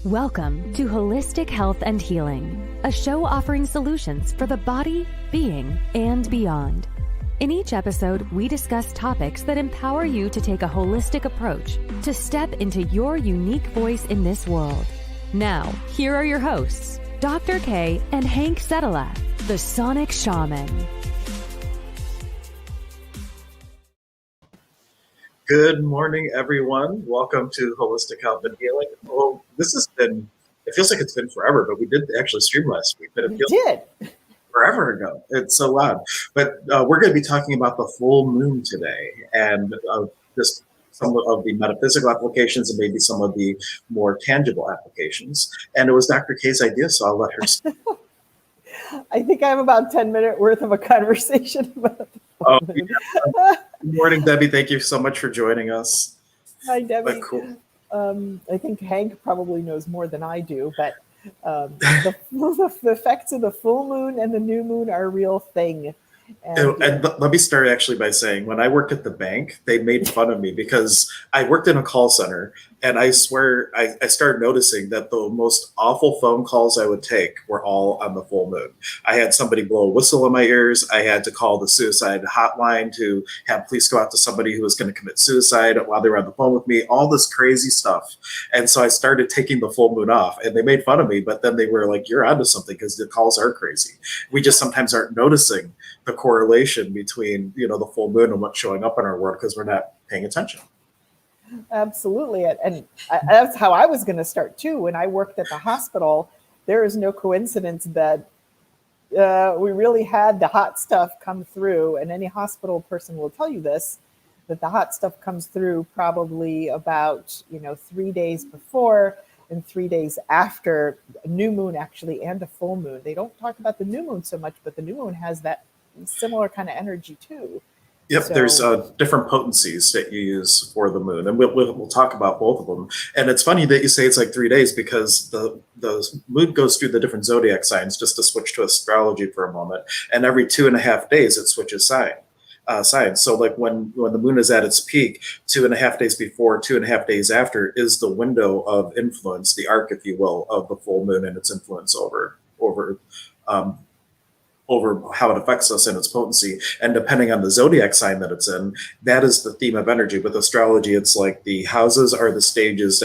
Welcome to Holistic Health and Healing, a show offering solutions for the body, being, and beyond. In each episode, we discuss topics that empower you to take a holistic approach to step into your unique voice in this world. Now, here are your hosts, Dr. K and Hank Setala, the Sonic Shaman. Good morning, everyone. Welcome to Holistic Health and Healing. Well, it feels like it's been forever, but we did actually stream last week, but it feels forever ago. It's so loud. But we're going to be talking about the full moon today and just some of the metaphysical applications and maybe some of the more tangible applications. And it was Dr. K's idea, so I'll let her speak. I think I have about 10-minute worth of a conversation about the full moon. Yeah. Good morning, Debbie. Thank you so much for joining us. Hi, Debbie. Cool. I think Hank probably knows more than I do, but the effects of the full moon and the new moon are a real thing. And let me start actually by saying, when I worked at the bank, they made fun of me because I worked in a call center, and I swear I started noticing that the most awful phone calls I would take were all on the full moon. I had somebody blow a whistle in my ears. I had to call the suicide hotline to have police go out to somebody who was going to commit suicide while they were on the phone with me, all this crazy stuff. And so I started taking the full moon off, and they made fun of me, but then they were like, you're onto something because the calls are crazy. We just sometimes aren't noticing the correlation between, the full moon and what's showing up in our world because we're not paying attention. Absolutely. And that's how I was going to start too. When I worked at the hospital, there is no coincidence that we really had the hot stuff come through. And any hospital person will tell you this, that the hot stuff comes through probably about, 3 days before and 3 days after a new moon actually and a full moon. They don't talk about the new moon so much, but the new moon has that similar kind of energy too. Yep, so, there's different potencies that you use for the moon, and we'll talk about both of them. And it's funny that you say it's like 3 days because the moon goes through the different zodiac signs, just to switch to astrology for a moment, and every 2.5 days it switches signs. So like when the moon is at its peak, 2.5 days before, 2.5 days after is the window of influence, the arc, if you will, of the full moon and its influence over how it affects us and its potency. And depending on the zodiac sign that it's in, that is the theme of energy. With astrology, it's like the houses are the stages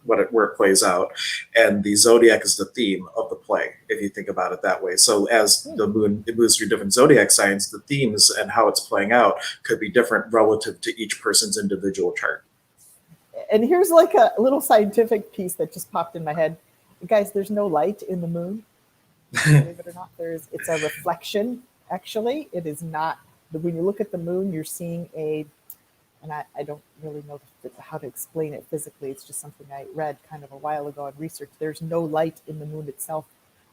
where it plays out, and the zodiac is the theme of the play, if you think about it that way. So as the moon, it moves through different zodiac signs, the themes and how it's playing out could be different relative to each person's individual chart. And here's like a little scientific piece that just popped in my head. Guys, there's no light in the moon. Believe it or not, it's a reflection. Actually, it is not. When you look at the moon, you're seeing and I don't really know how to explain it physically. It's just something I read kind of a while ago in research. There's no light in the moon itself.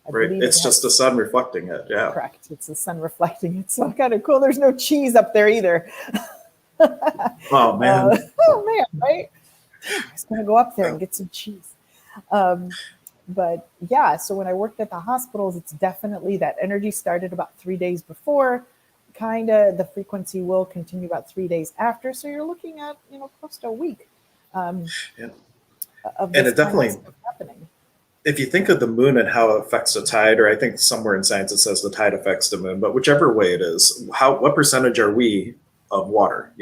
Right, it's just the sun reflecting it. Yeah, correct. It's the sun reflecting it. So kind of cool. There's no cheese up there either. Oh man. Right? I was gonna go up there and get some cheese. But yeah, so when I worked at the hospitals, it's definitely that energy started about 3 days before, kind of the frequency will continue about 3 days after. So you're looking at, close to a week of this and it definitely kind of happening. If you think of the moon and how it affects the tide, or I think somewhere in science it says the tide affects the moon, but whichever way it is, what percentage are we of water,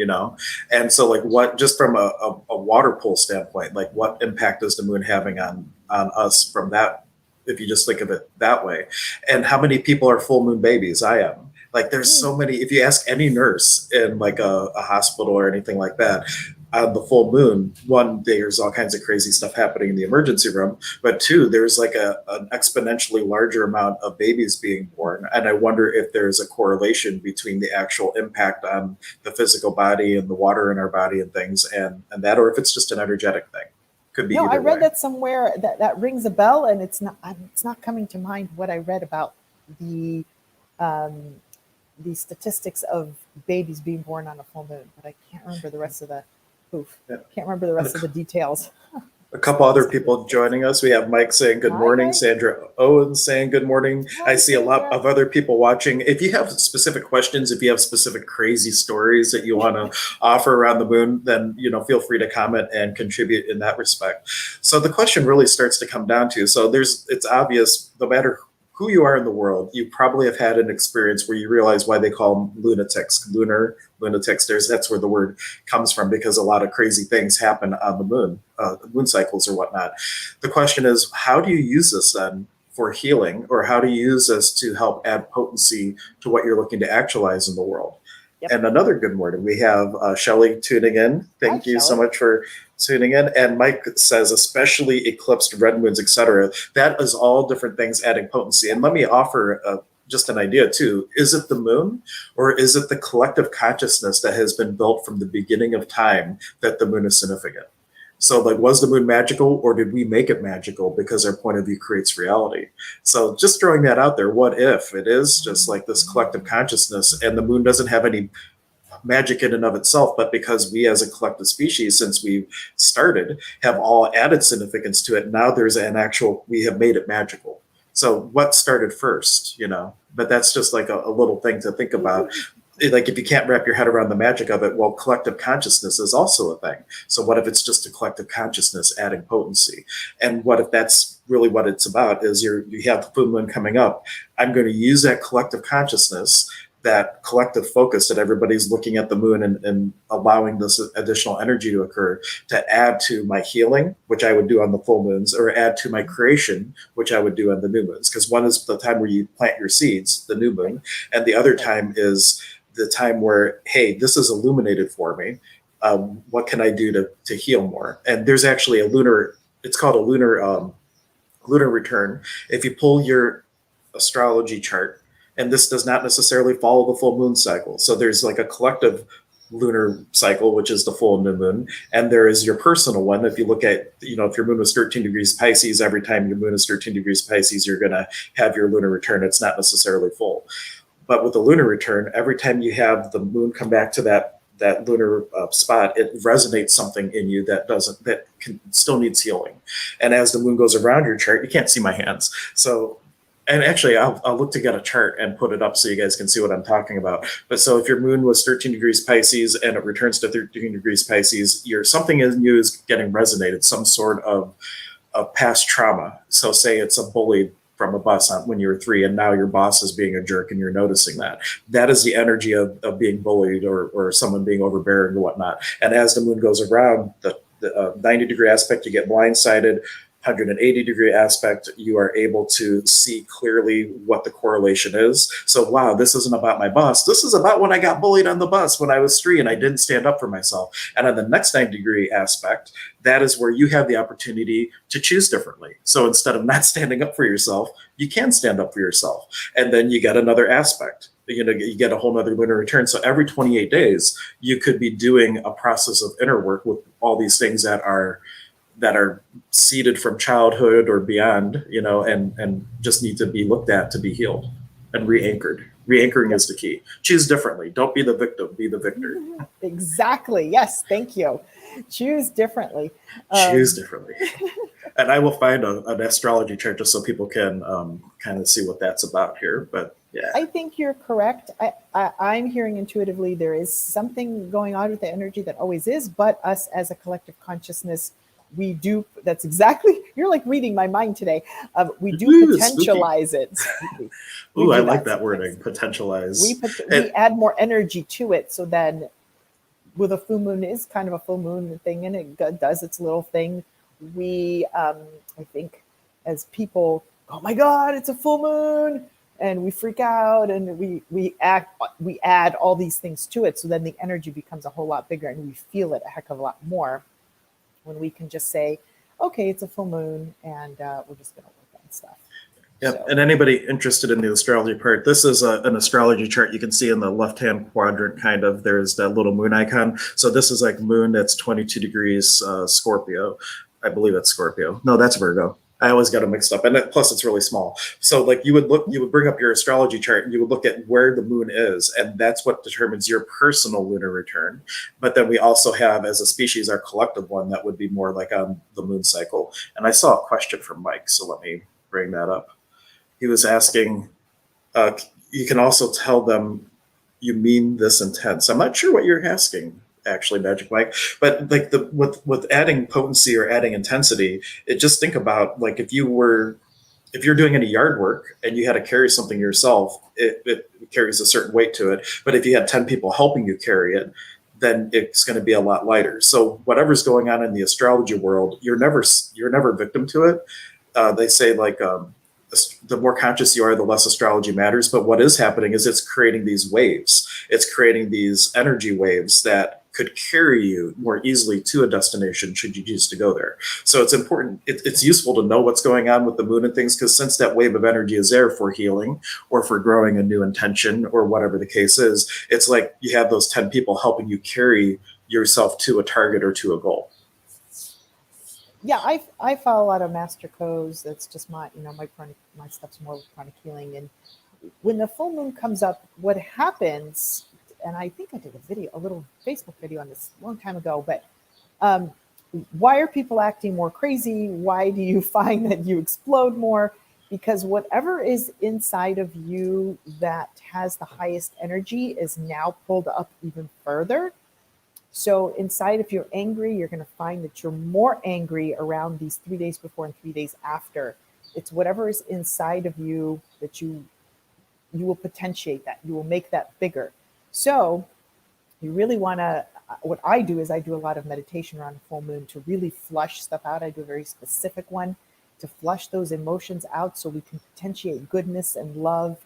And so like what, just from a water pool standpoint, like what impact is the moon having on us from that, if you just think of it that way? And how many people are full moon babies? I am. Like there's so many, if you ask any nurse in like a hospital or anything like that, on the full moon, one, there's all kinds of crazy stuff happening in the emergency room, but two, there's like an exponentially larger amount of babies being born. And I wonder if there's a correlation between the actual impact on the physical body and the water in our body and things and that, or if it's just an energetic thing. Could be either I read way. that somewhere that rings a bell, and it's not coming to mind what I read about the statistics of babies being born on a full moon, but I can't remember the rest of the can't remember the rest of the details. A couple other people joining us. We have Mike saying good Hi, morning, Mike. Sandra Owens saying good morning. Hi, I see a lot Sandra. of other people watching. If you have specific questions, if you have specific crazy stories that you want to offer around the moon, then feel free to comment and contribute in that respect. So the question really starts to come down to, it's obvious, no matter who you are in the world, you probably have had an experience where you realize why they call them lunatics, lunar lunatics. That's where the word comes from, because a lot of crazy things happen on the moon cycles or whatnot. The question is, how do you use this then for healing, or how do you use this to help add potency to what you're looking to actualize in the world? Yep. And another good morning. We have Shelley tuning in. Thank Hi, you so Shelley. much for tuning in. And Mike says, especially eclipsed red moons, etc. That is all different things adding potency. And let me offer just an idea too. Is it the moon, or is it the collective consciousness that has been built from the beginning of time that the moon is significant? So, like, was the moon magical, or did we make it magical because our point of view creates reality? So, just throwing that out there, what if it is just like this collective consciousness, and the moon doesn't have any magic in and of itself, but because we as a collective species, since we started, have all added significance to it, now there's we have made it magical. So, what started first, But that's just like a little thing to think about. Like, if you can't wrap your head around the magic of it, well, collective consciousness is also a thing. So what if it's just a collective consciousness adding potency? And what if that's really what it's about, is you have the full moon coming up. I'm going to use that collective consciousness, that collective focus that everybody's looking at the moon and allowing this additional energy to occur, to add to my healing, which I would do on the full moons, or add to my creation, which I would do on the new moons. Because one is the time where you plant your seeds, the new moon, and the other time is the time where, hey, this is illuminated for me. What can I do to heal more? And there's actually it's called a lunar return. If you pull your astrology chart, and this does not necessarily follow the full moon cycle. So there's like a collective lunar cycle, which is the full new moon, and there is your personal one. If you look at, if your moon was 13 degrees Pisces, every time your moon is 13 degrees Pisces, you're going to have your lunar return. It's not necessarily full. But with the lunar return, every time you have the moon come back to that lunar spot, it resonates something in you that still needs healing. And as the moon goes around your chart, you can't see my hands. So, and actually, I'll look to get a chart and put it up so you guys can see what I'm talking about. But so if your moon was 13 degrees Pisces and it returns to 13 degrees Pisces, something in you is getting resonated, some sort of past trauma. So say it's a bully from a bus when you were 3, and now your boss is being a jerk and you're noticing that. That is the energy of being bullied, or someone being overbearing or whatnot. And as the moon goes around, the 90-degree aspect, you get blindsided. 180-degree aspect, you are able to see clearly what the correlation is. So, wow, this isn't about my boss. This is about when I got bullied on the bus when I was 3 and I didn't stand up for myself. And on the next 90-degree aspect, that is where you have the opportunity to choose differently. So instead of not standing up for yourself, you can stand up for yourself. And then you get another aspect. You get a whole nother lunar return. So every 28 days, you could be doing a process of inner work with all these things that are seeded from childhood or beyond, and just need to be looked at to be healed and re-anchored. Re-anchoring is the key. Choose differently. Don't be the victim, be the victor. Exactly. Yes. Thank you. Choose differently. Choose differently. And I will find an astrology chart just so people can kind of see what that's about here. But yeah. I think you're correct. I'm hearing intuitively there is something going on with the energy that always is, but us as a collective consciousness, we do. That's exactly. You're like reading my mind today. We do potentialize it. Ooh, I like that wording. Potentialize. We add more energy to it. So then, with a full moon is kind of a full moon thing, and it does its little thing. We, I think, as people, oh my God, it's a full moon, and we freak out, and we add all these things to it. So then the energy becomes a whole lot bigger, and we feel it a heck of a lot more. When we can just say, okay, it's a full moon, and we're just going to work on stuff. Yep. So. And anybody interested in the astrology part, this is an astrology chart you can see in the left-hand quadrant, kind of. There's that little moon icon. So this is like moon that's 22 degrees Scorpio. I believe that's Scorpio. No, that's Virgo. I always get them mixed up, and plus it's really small. So like you would bring up your astrology chart, and you would look at where the moon is, and that's what determines your personal lunar return. But then we also have, as a species, our collective one that would be more like on the moon cycle. And I saw a question from Mike, so let me bring that up. He was asking, you can also tell them you mean this intense. I'm not sure what you're asking, actually, Magic Mike, but like with adding potency or adding intensity, it just think about like if you're doing any yard work and you had to carry something yourself, it carries a certain weight to it. But if you had 10 people helping you carry it, then it's going to be a lot lighter. So whatever's going on in the astrology world, you're never victim to it. They say like the more conscious you are, the less astrology matters. But what is happening is it's creating these waves. It's creating these energy waves that could carry you more easily to a destination should you choose to go there. So it's important. It's useful to know what's going on with the moon and things, because since that wave of energy is there for healing or for growing a new intention or whatever the case is, it's like you have those 10 people helping you carry yourself to a target or to a goal. Yeah, I follow a lot of master codes. That's just my my stuff's more with chronic healing. And when the full moon comes up, what happens? And I think I did a little Facebook video on this a long time ago. But why are people acting more crazy? Why do you find that you explode more? Because whatever is inside of you that has the highest energy is now pulled up even further. So inside, if you're angry, you're going to find that you're more angry around these 3 days before and 3 days after. It's whatever is inside of you that you will potentiate that. You will make that bigger. So you really want to, what I do is I do a lot of meditation around the full moon to really flush stuff out. I do a very specific one to flush those emotions out so we can potentiate goodness and love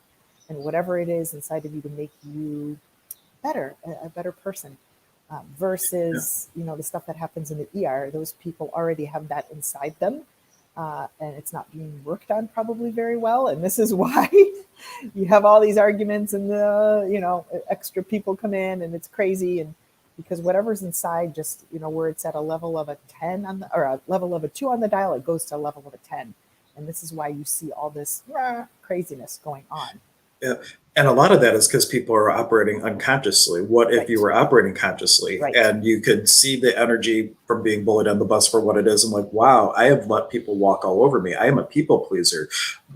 and whatever it is inside of you to make you better, a better person. Versus, the stuff that happens in the ER, those people already have that inside them, and it's not being worked on probably very well. And this is why you have all these arguments and extra people come in and it's crazy. And because whatever's inside, just, where it's at a level of a 10 or a level of a 2 on the dial, it goes to a level of a 10. And this is why you see all this craziness going on. Yeah. And a lot of that is because people are operating unconsciously. What if you were operating consciously and you could see the energy from being bullied on the bus for what it is? And like, wow, I have let people walk all over me. I am a people pleaser.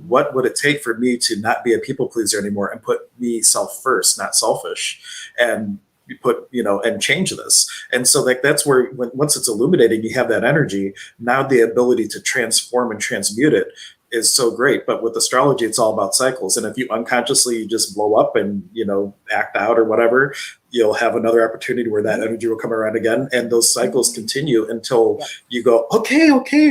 What would it take for me to not be a people pleaser anymore and put me self first, not selfish, and put, and change this? And so like that's where once it's illuminating, you have that energy. Now the ability to transform and transmute it is so great. But with astrology, it's all about cycles. And if you unconsciously just blow up and, act out or whatever, you'll have another opportunity where that energy will come around again. And those cycles continue until you go, okay,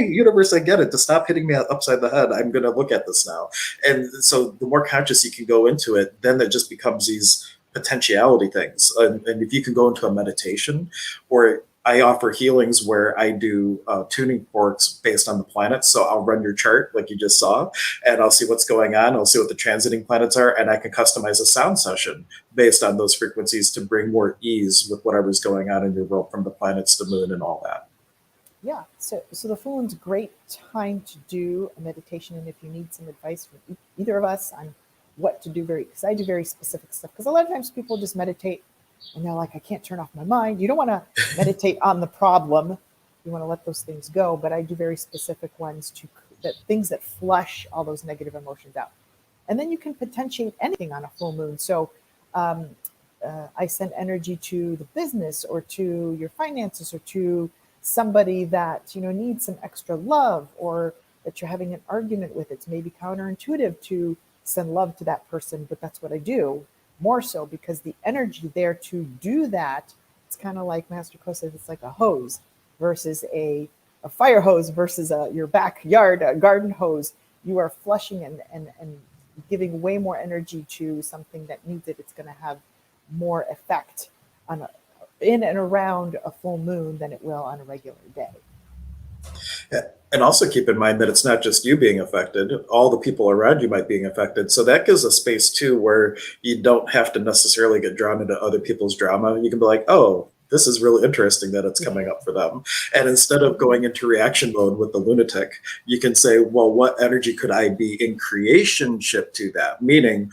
universe, I get it. To stop hitting me upside the head, I'm going to look at this now. And so the more conscious you can go into it, then it just becomes these potentiality things. And if you can go into a meditation, or I offer healings where I do tuning forks based on the planets. So I'll run your chart like you just saw, and I'll see what's going on. I'll see what the transiting planets are, and I can customize a sound session based on those frequencies to bring more ease with whatever's going on in your world, from the planets, the moon, and all that. Yeah, so the full moon's a great time to do a meditation. And if you need some advice from either of us on what to do, because I do very specific stuff. Because a lot of times people just meditate and they're like, I can't turn off my mind. You don't want to meditate on the problem. You want to let those things go. But I do very specific ones things that flush all those negative emotions out. And then you can potentiate anything on a full moon. So I send energy to the business or to your finances or to somebody that, needs some extra love, or that you're having an argument with. It's maybe counterintuitive to send love to that person, but that's what I do. More so because the energy there to do that, it's kind of like Master Ko says, it's like a hose versus a fire hose versus your backyard garden hose. You are flushing and giving way more energy to something that needs it. It's going to have more effect in and around a full moon than it will on a regular day. Yeah. And also keep in mind that it's not just you being affected, all the people around you might be affected. So that gives a space too where you don't have to necessarily get drawn into other people's drama. You can be like, oh, this is really interesting that it's coming up for them. And instead of going into reaction mode with the lunatic, you can say, well, what energy could I be in creationship to that? Meaning,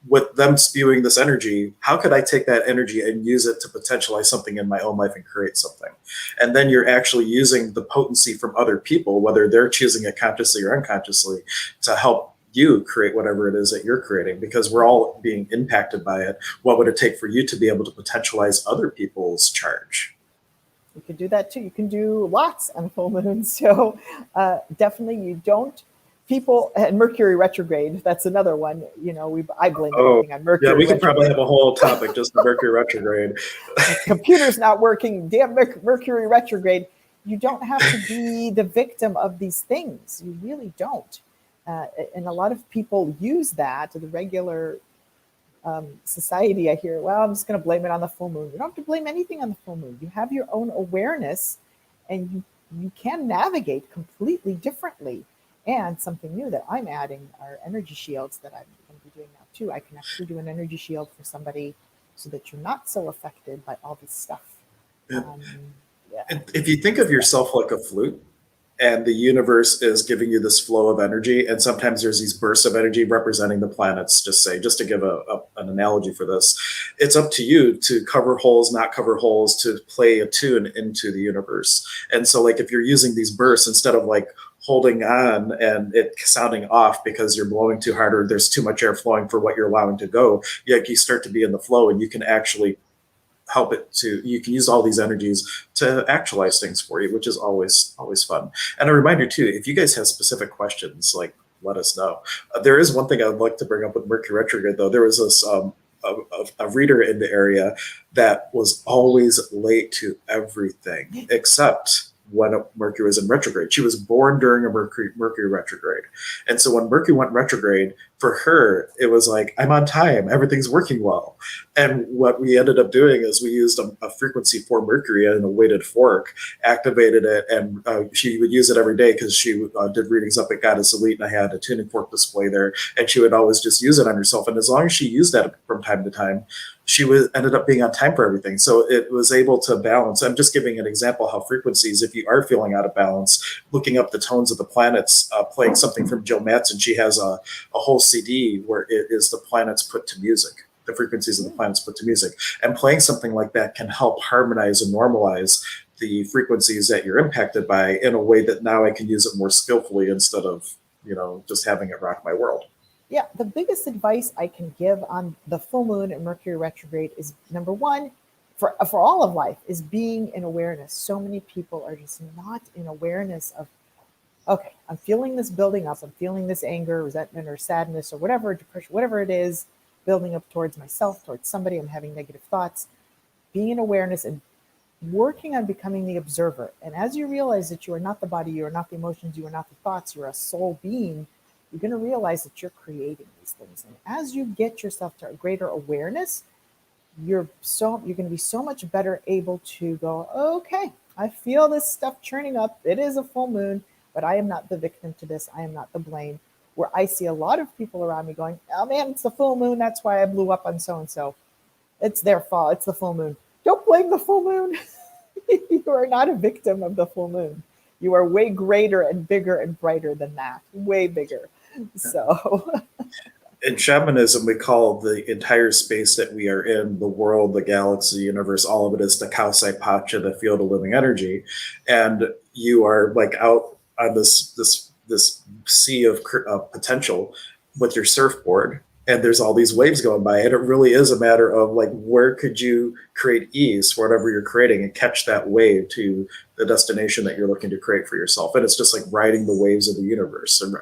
with them spewing this energy, how could I take that energy and use it to potentialize something in my own life and create something? And then you're actually using the potency from other people, whether they're choosing it consciously or unconsciously, to help you create whatever it is that you're creating, because we're all being impacted by it. What would it take for you to be able to potentialize other people's charge? You can do that too. You can do lots on full moon. So definitely you don't. People, and Mercury Retrograde, that's another one. You know, I blame everything on Mercury. Yeah, we could probably have a whole topic just on Mercury Retrograde. Computer's not working. Damn Mercury Retrograde. You don't have to be the victim of these things. You really don't. And a lot of people use that. The regular society, I hear, well, I'm just going to blame it on the full moon. You don't have to blame anything on the full moon. You have your own awareness, and you can navigate completely differently. And something new that I'm adding are energy shields that I'm going to be doing now too. I can actually do an energy shield for somebody so that you're not so affected by all this stuff. Yeah. And if you think of yourself like a flute, and the universe is giving you this flow of energy, and sometimes there's these bursts of energy representing the planets, just to give an analogy for this, it's up to you to cover holes, not cover holes, to play a tune into the universe. And so like if you're using these bursts, instead of like holding on and it sounding off because you're blowing too hard or there's too much air flowing for what you're allowing to go, you start to be in the flow, and you can actually help it to, you can use all these energies to actualize things for you, which is always fun. And a reminder too, if you guys have specific questions, like let us know. There is one thing I would like to bring up with Mercury Retrograde though. There was this a reader in the area that was always late to everything except when Mercury was in retrograde. She was born during a Mercury retrograde. And so when Mercury went retrograde, for her, it was like, I'm on time, everything's working well. And what we ended up doing is we used a frequency for Mercury and a weighted fork, activated it, and she would use it every day because she did readings up at Goddess Elite, and I had a tuning fork display there, and she would always just use it on herself. And as long as she used that from time to time, she ended up being on time for everything. So it was able to balance. I'm just giving an example how frequencies, if you are feeling out of balance, looking up the tones of the planets, playing something from Jill Matson, she has a whole CD where it is the planets put to music, the frequencies of the planets put to music. And playing something like that can help harmonize and normalize the frequencies that you're impacted by in a way that now I can use it more skillfully instead of, just having it rock my world. Yeah, the biggest advice I can give on the full moon and Mercury retrograde is, number one, for all of life, is being in awareness. So many people are just not in awareness of, okay, I'm feeling this building up. I'm feeling this anger, resentment, or sadness, or whatever, depression, whatever it is, building up towards myself, towards somebody. I'm having negative thoughts. Being in awareness and working on becoming the observer. And as you realize that you are not the body, you are not the emotions, you are not the thoughts, you're a soul being, you're going to realize that you're creating these things. And as you get yourself to a greater awareness, you're going to be so much better able to go, okay, I feel this stuff churning up. It is a full moon, but I am not the victim to this. I am not the blame. Where I see a lot of people around me going, oh man, it's the full moon. That's why I blew up on so-and-so. It's their fault. It's the full moon. Don't blame the full moon. You are not a victim of the full moon. You are way greater and bigger and brighter than that. Way bigger. So in shamanism, we call the entire space that we are in, the world, the galaxy, the universe, all of it is the Kausai Pacha, the field of living energy. And you are like out on this sea of potential with your surfboard, and there's all these waves going by, and it really is a matter of like, where could you create ease for whatever you're creating and catch that wave to the destination that you're looking to create for yourself. And it's just like riding the waves of the universe and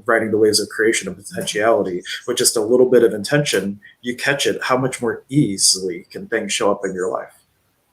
riding the waves of creation and potentiality. With just a little bit of intention, you catch it. How much more easily can things show up in your life?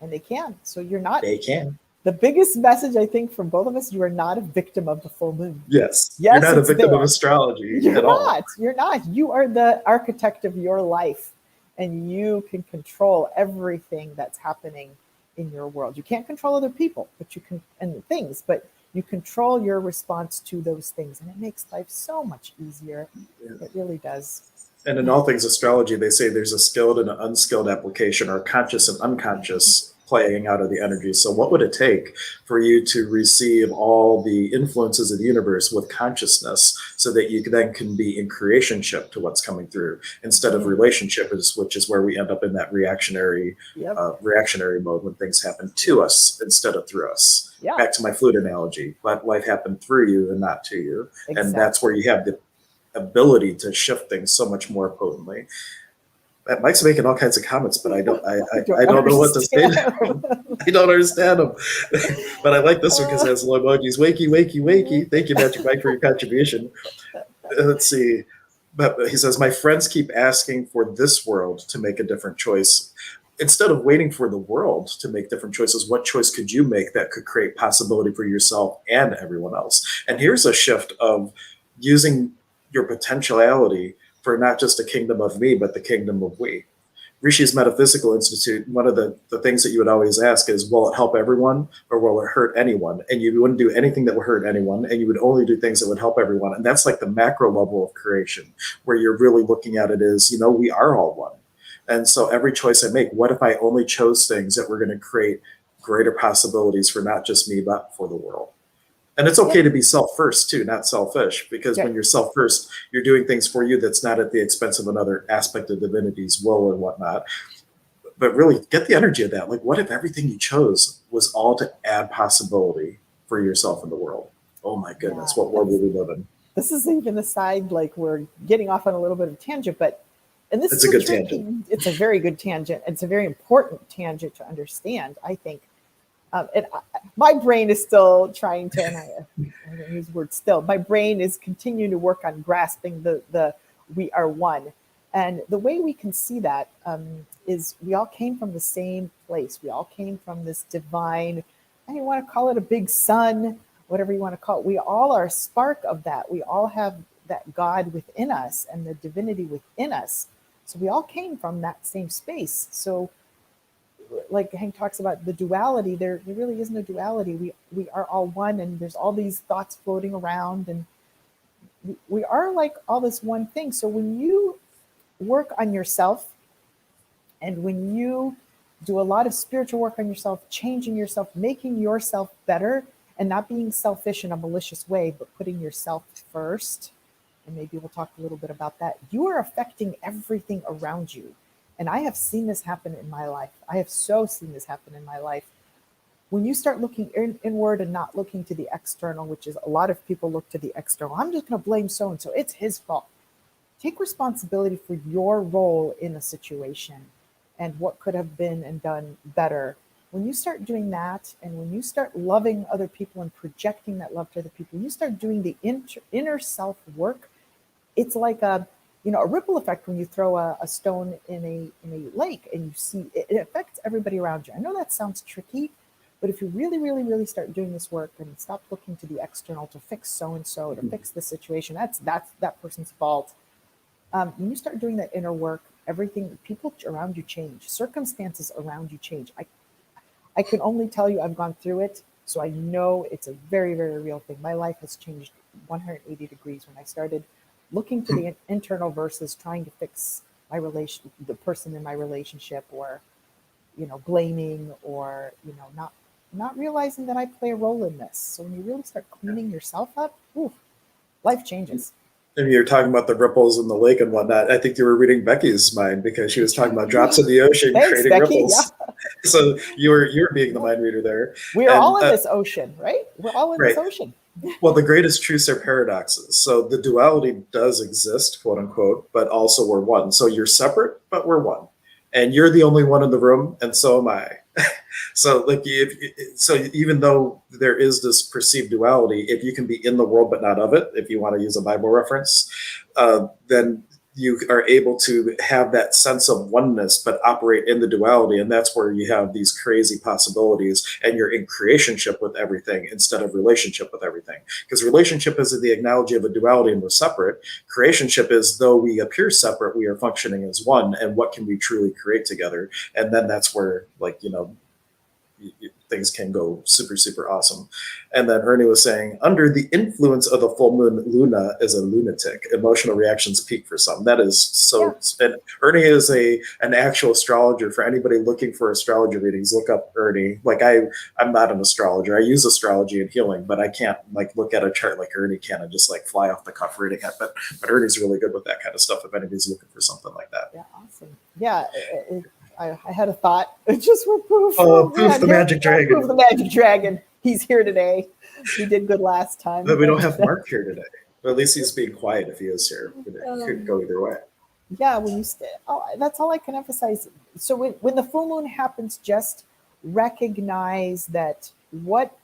And they can. So you're not. They can. The biggest message, I think, from both of us, you are not a victim of the full moon. Yes. You're not a victim of astrology at all. You're not. You are the architect of your life, and you can control everything that's happening in your world. You can't control other people, but you can, and things, but you control your response to those things, and it makes life so much easier. Yeah. It really does. And in all things astrology, they say there's a skilled and an unskilled application, or conscious and unconscious playing out of the energy. So what would it take for you to receive all the influences of the universe with consciousness so that you then can be in creationship to what's coming through instead of relationship, which is where we end up in that reactionary mode when things happen to us instead of through us. Back to my flute analogy, let life happen through you and not to you. And that's where you have the ability to shift things so much more potently. Mike's making all kinds of comments, but I don't know what to say. I don't understand them. But I like this one because it has little emojis. Wakey, wakey, wakey. Thank you, Magic Mike, for your contribution. Let's see. But he says, my friends keep asking for this world to make a different choice. Instead of waiting for the world to make different choices, what choice could you make that could create possibility for yourself and everyone else? And here's a shift of using your potentiality for not just a kingdom of me, but the kingdom of we. Rishi's Metaphysical Institute, one of the things that you would always ask is, will it help everyone or will it hurt anyone? And you wouldn't do anything that would hurt anyone, and you would only do things that would help everyone. And that's like the macro level of creation, where you're really looking at it as, we are all one. And so every choice I make, what if I only chose things that were going to create greater possibilities for not just me, but for the world? And it's okay to be self first too, not selfish, because when you're self first, you're doing things for you that's not at the expense of another aspect of divinity's will or whatnot. But really get the energy of that. Like, what if everything you chose was all to add possibility for yourself in the world? Oh my goodness, what world would we live in? This is even aside, like we're getting off on a little bit of a tangent, and this is a good tangent. It's a very good tangent. It's a very important tangent to understand, I think. My brain is still trying to, and I don't use the word still, my brain is continuing to work on grasping the we are one. And the way we can see that is we all came from the same place. We all came from this divine, and you want to call it a big sun, whatever you want to call it. We all are a spark of that. We all have that God within us and the divinity within us. So we all came from that same space. So like Hank talks about the duality, there really isn't a duality. We are all one, and there's all these thoughts floating around, and we are like all this one thing. So when you work on yourself, and when you do a lot of spiritual work on yourself, changing yourself, making yourself better, and not being selfish in a malicious way, but putting yourself first, and maybe we'll talk a little bit about that, you are affecting everything around you. And I have seen this happen in my life. I have so seen this happen in my life. When you start looking inward and not looking to the external, which is a lot of people look to the external. I'm just going to blame so-and-so. It's his fault. Take responsibility for your role in a situation and what could have been and done better. When you start doing that, and when you start loving other people and projecting that love to other people, you start doing the inner self work. It's like a ripple effect when you throw a stone in a lake and you see it affects everybody around you. I know that sounds tricky, but if you really, really, really start doing this work and stop looking to the external to fix so-and-so, to fix the situation, that's that person's fault. When you start doing that inner work, everything, people around you change, circumstances around you change. I can only tell you I've gone through it, so I know it's a very, very real thing. My life has changed 180 degrees when I started looking to the internal versus trying to fix the person in my relationship, or, blaming, or, not realizing that I play a role in this. So when you really start cleaning yourself up, life changes. And you're talking about the ripples in the lake and whatnot. I think you were reading Becky's mind, because she was talking about drops in the ocean creating Becky, ripples. Yeah. So you're being the mind reader there. We're all in this ocean, right? We're all in this ocean. Well, the greatest truths are paradoxes. So the duality does exist, quote unquote, but also we're one. So you're separate, but we're one. And you're the only one in the room, and so am I. So even though there is this perceived duality, if you can be in the world but not of it, if you want to use a Bible reference, then you are able to have that sense of oneness but operate in the duality. And that's where you have these crazy possibilities, and you're in creationship with everything instead of relationship with everything. Because relationship is the analogy of a duality and we're separate. Creationship is, though we appear separate, we are functioning as one, and what can we truly create together? And then that's where, things can go super, super awesome. And then Ernie was saying, under the influence of the full moon, Luna is a lunatic. Emotional reactions peak for some. That is so. Yeah. And Ernie is an actual astrologer. For anybody looking for astrology readings, look up Ernie. Like I'm not an astrologer. I use astrology and healing, but I can't like look at a chart like Ernie can and just like fly off the cuff reading it. But Ernie's really good with that kind of stuff. If anybody's looking for something like that. Yeah, awesome. Yeah. I had a thought. It just went poof. Oh, poof, the magic dragon. Poof, the magic dragon. He's here today. He did good last time. But we don't have Mark here today. But at least he's being quiet if he is here. It could go either way. Yeah, when you that's all I can emphasize. So when the full moon happens, just recognize that what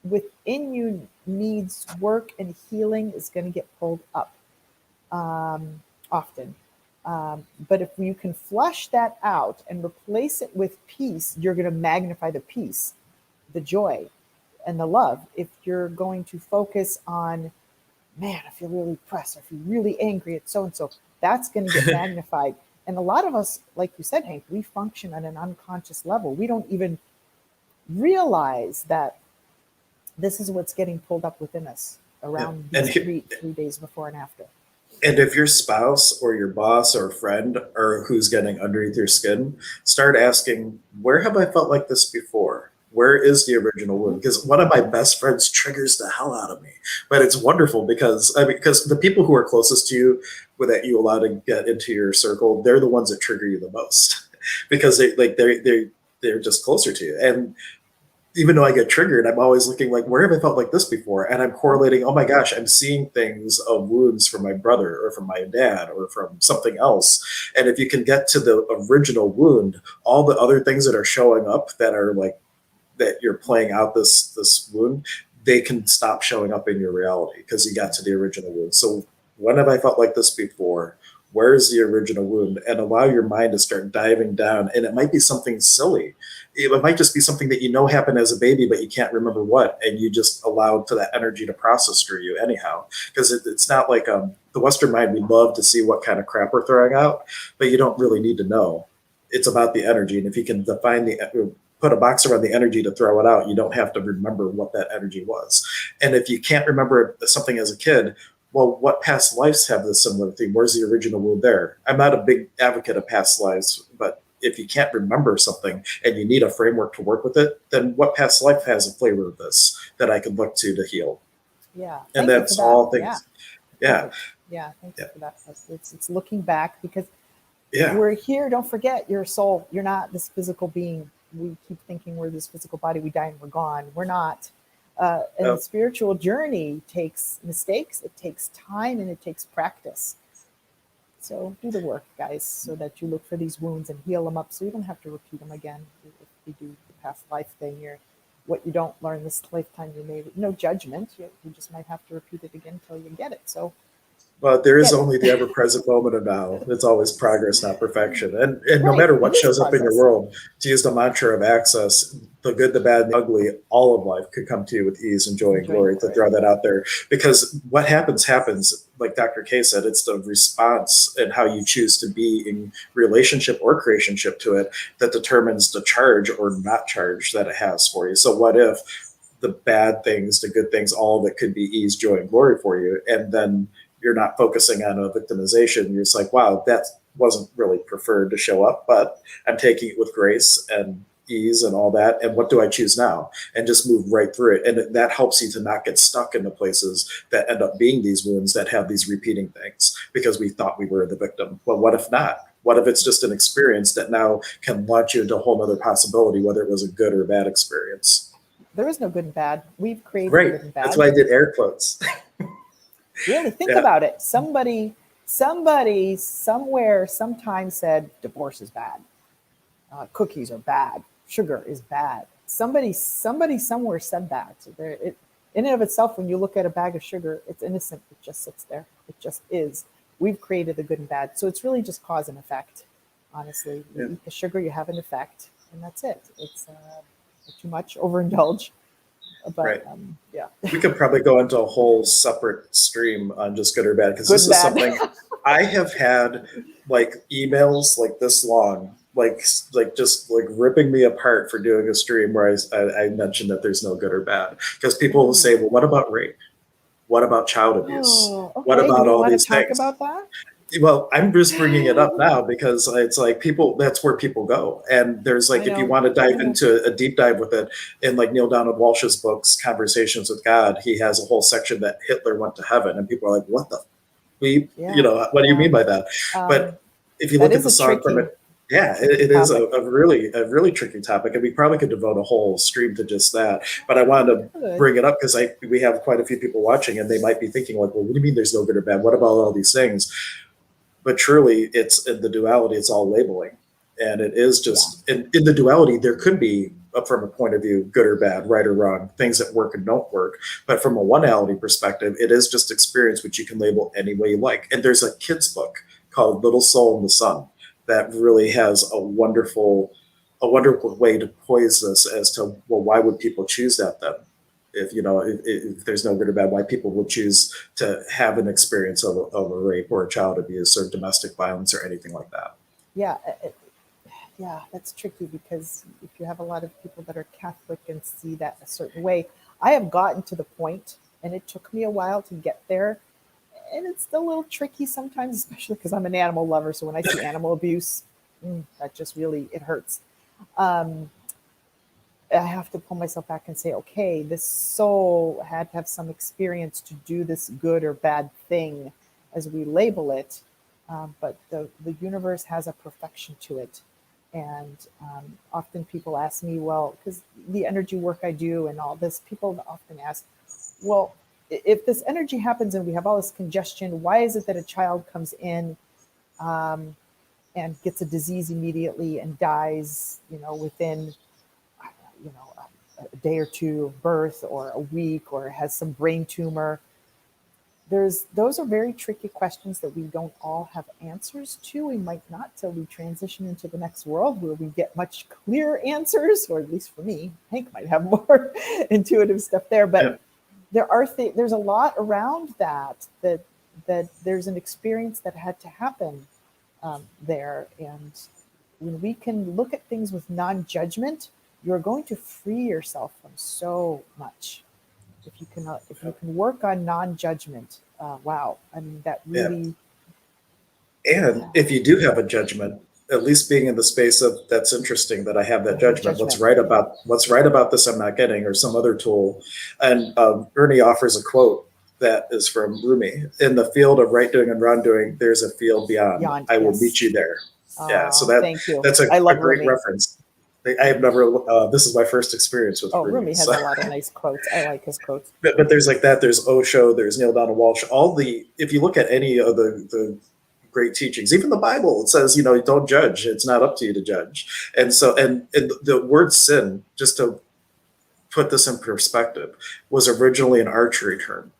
within you needs work and healing is going to get pulled up often. But if you can flush that out and replace it with peace, you're going to magnify the peace, the joy, and the love. If you're going to focus on, man, I feel really depressed, I feel really angry at so-and-so, that's going to get magnified. And a lot of us, like you said, Hank, we function at an unconscious level. We don't even realize that this is what's getting pulled up within us around these three days before and after. And if your spouse or your boss or friend or who's getting underneath your skin, start asking, where have I felt like this before? Where is the original wound? Because one of my best friends triggers the hell out of me. But it's wonderful because the people who are closest to you, that you allow to get into your circle, they're the ones that trigger you the most because they're just closer to you. And even though I get triggered, I'm always looking like, where have I felt like this before? And I'm correlating, oh my gosh, I'm seeing things of wounds from my brother or from my dad or from something else. And if you can get to the original wound, all the other things that are showing up that are like, that you're playing out this wound, they can stop showing up in your reality because you got to the original wound. So when have I felt like this before? Where's the original wound? And allow your mind to start diving down. And it might be something silly. It might just be something that you know happened as a baby, but you can't remember what. And you just allowed for that energy to process through you anyhow. Because it's not like the Western mind, we love to see what kind of crap we're throwing out, but you don't really need to know. It's about the energy. And if you can put a box around the energy to throw it out, you don't have to remember what that energy was. And if you can't remember something as a kid, well, what past lives have this similar thing? Where's the original wound there? I'm not a big advocate of past lives, but if you can't remember something and you need a framework to work with it, then what past life has a flavor of this that I can look to heal? Yeah. And that's all things. Yeah. Yeah. Thank you for that. It's looking back because we're here. Don't forget, you're a soul. You're not this physical being. We keep thinking we're this physical body. We die and we're gone. We're not. And the spiritual journey takes mistakes, it takes time, and it takes practice. So do the work, guys, so that you look for these wounds and heal them up so you don't have to repeat them again. If you do the past life thing, what you don't learn this lifetime, you may, no judgment. You just might have to repeat it again until you get it. So, but there is only the ever-present moment of now. It's always progress, not perfection. And no matter what shows up in your world, to use the mantra of access, the good, the bad, and the ugly, all of life could come to you with ease and joy and glory, to throw that out there. Because what happens, like Dr. K said, it's the response and how you choose to be in relationship or creationship to it that determines the charge or not charge that it has for you. So what if the bad things, the good things, all of it could be ease, joy, and glory for you, and then you're not focusing on a victimization. You're just like, wow, that wasn't really preferred to show up, but I'm taking it with grace and ease and all that. And what do I choose now? And just move right through it. And that helps you to not get stuck in the places that end up being these wounds that have these repeating things because we thought we were the victim. Well, what if not? What if it's just an experience that now can launch you into a whole other possibility, whether it was a good or bad experience? There is no good and bad. We've created good and bad. That's why I did air quotes. Really think about it. Somebody, somewhere, sometime said divorce is bad. Cookies are bad. Sugar is bad. Somebody somewhere said that. So in and of itself, when you look at a bag of sugar, it's innocent. It just sits there. It just is. We've created the good and bad. So it's really just cause and effect. Honestly, you eat the sugar, you have an effect, and that's it. It's too much, overindulge. But we could probably go into a whole separate stream on just good or bad, because this is something I have had like emails like this long, just like ripping me apart for doing a stream where I mentioned that there's no good or bad, because people will say, well, what about rape? What about child abuse? Oh, okay. What about Do we all want these to talk things? about that? Well, I'm just bringing it up now because it's like people, that's where people go. And there's like, I if you know. want to dive I know. into a deep dive with it, in like Neil Donald Walsh's books, Conversations with God, he has a whole section that Hitler went to heaven. And people are like, what the, Yeah, what do you yeah. mean by that? But if you That look at is the a song from tricky, it, yeah, tricky it is topic. a really tricky topic. And we probably could devote a whole stream to just that. But I wanted to Good. bring it up because we have quite a few people watching and they might be thinking like, well, what do you mean there's no good or bad? What about all these things? But truly, it's in the duality, it's all labeling. And it is just in the duality, there could be, from a point of view, good or bad, right or wrong, things that work and don't work. But from a one-ality perspective, it is just experience, which you can label any way you like. And there's a kid's book called Little Soul in the Sun that really has a wonderful way to poise this as to, well, why would people choose that then? If there's no good or bad, why people would choose to have an experience of a rape or a child abuse or domestic violence or anything like that. Yeah, yeah, that's tricky because if you have a lot of people that are Catholic and see that a certain way, I have gotten to the point, and it took me a while to get there, and it's still a little tricky sometimes, especially because I'm an animal lover. So when I see animal abuse, that just really, it hurts. Um, I have to pull myself back and say, okay, this soul had to have some experience to do this good or bad thing, as we label it. But the universe has a perfection to it. And often people ask me, well, because the energy work I do and all this, people often ask, well, if this energy happens and we have all this congestion, why is it that a child comes in and gets a disease immediately and dies, within a day or two of birth or a week, or has some brain tumor? Those are very tricky questions that we don't all have answers to. We might not till we transition into the next world where we get much clearer answers, or at least for me. Hank might have more intuitive stuff there, but there's a lot around that there's an experience that had to happen there. And when we can look at things with non-judgment, you're going to free yourself from so much. If you can work on non-judgment, wow, I mean, that really. And if you do have a judgment, at least being in the space of, that's interesting that I have that judgment. What's right about this I'm not getting, or some other tool. And Ernie offers a quote that is from Rumi: "In the field of right doing and wrongdoing, there's a field beyond. I will meet you there." So thank you. that's I love a great Rumi. reference. I have never. This is my first experience with Rumi. Rumi has a lot of nice quotes. I like his quotes. But there's like that. There's Osho. There's Neil Donald Walsh. If you look at any of the great teachings, even the Bible, it says, don't judge. It's not up to you to judge. And so, and the word sin, just to put this in perspective, was originally an archery term,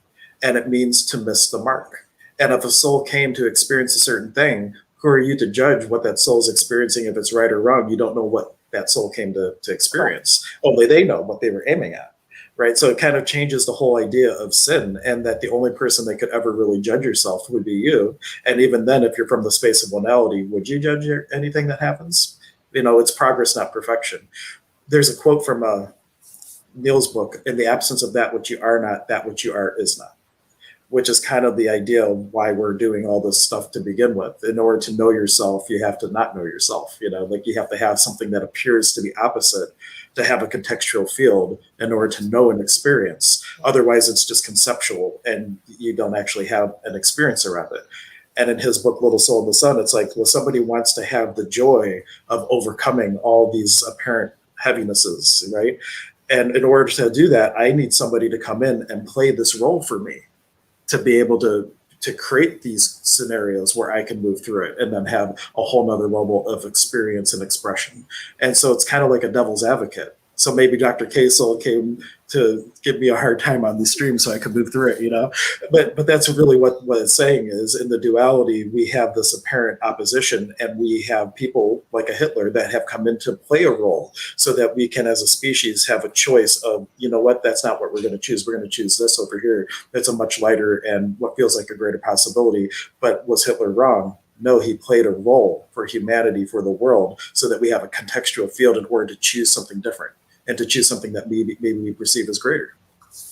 and it means to miss the mark. And if a soul came to experience a certain thing, who are you to judge what that soul is experiencing, if it's right or wrong? You don't know what that soul came to experience. Only they know what they were aiming at, right? So it kind of changes the whole idea of sin, and that the only person that could ever really judge yourself would be you. And even then, if you're from the space of one-ality, would you judge anything that happens? It's progress, not perfection. There's a quote from Neil's book: "In the absence of that which you are not, that which you are is not." Which is kind of the idea of why we're doing all this stuff to begin with. In order to know yourself, you have to not know yourself. You have to have something that appears to be opposite to have a contextual field in order to know an experience. Otherwise, it's just conceptual and you don't actually have an experience around it. And in his book, Little Soul in the Sun, it's like, well, somebody wants to have the joy of overcoming all these apparent heavinesses, right? And in order to do that, I need somebody to come in and play this role for me, to be able to create these scenarios where I can move through it and then have a whole nother level of experience and expression. And so it's kind of like a devil's advocate. So maybe Dr. Kassel came to give me a hard time on the stream so I could move through it, But that's really what it's saying is, in the duality, we have this apparent opposition, and we have people like a Hitler that have come in to play a role so that we can, as a species, have a choice of, that's not what we're going to choose. We're going to choose this over here. It's a much lighter and what feels like a greater possibility. But was Hitler wrong? No, he played a role for humanity, for the world, so that we have a contextual field in order to choose something different and to choose something that maybe we perceive as greater.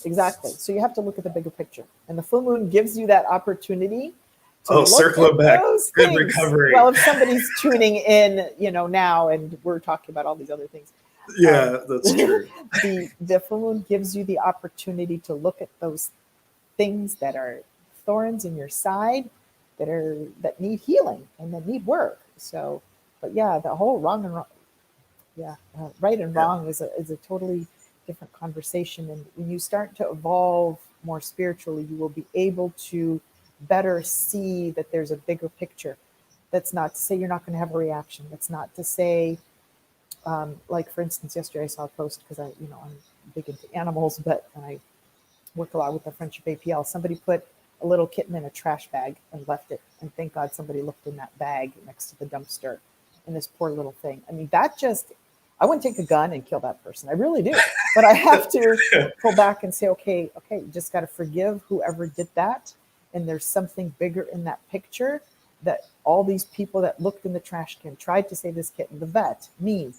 Exactly. So you have to look at the bigger picture. And the full moon gives you that opportunity to Oh, look circling at back. those Good things. recovery. Well, if somebody's tuning in, now, and we're talking about all these other things. Yeah, that's true. The full moon gives you the opportunity to look at those things that are thorns in your side, that need healing and that need work. So, but yeah, the whole right and wrong is a totally different conversation. And when you start to evolve more spiritually, you will be able to better see that there's a bigger picture. That's not to say you're not going to have a reaction. That's not to say, like for instance, yesterday I saw a post because I'm big into animals, but I work a lot with the Friendship APL. Somebody put a little kitten in a trash bag and left it, and thank God somebody looked in that bag next to the dumpster. And this poor little thing. I mean, I wouldn't take a gun and kill that person. I really do, but I have to pull back and say, okay, you just got to forgive whoever did that. And there's something bigger in that picture, that all these people that looked in the trash can, tried to save this kitten, the vet, me.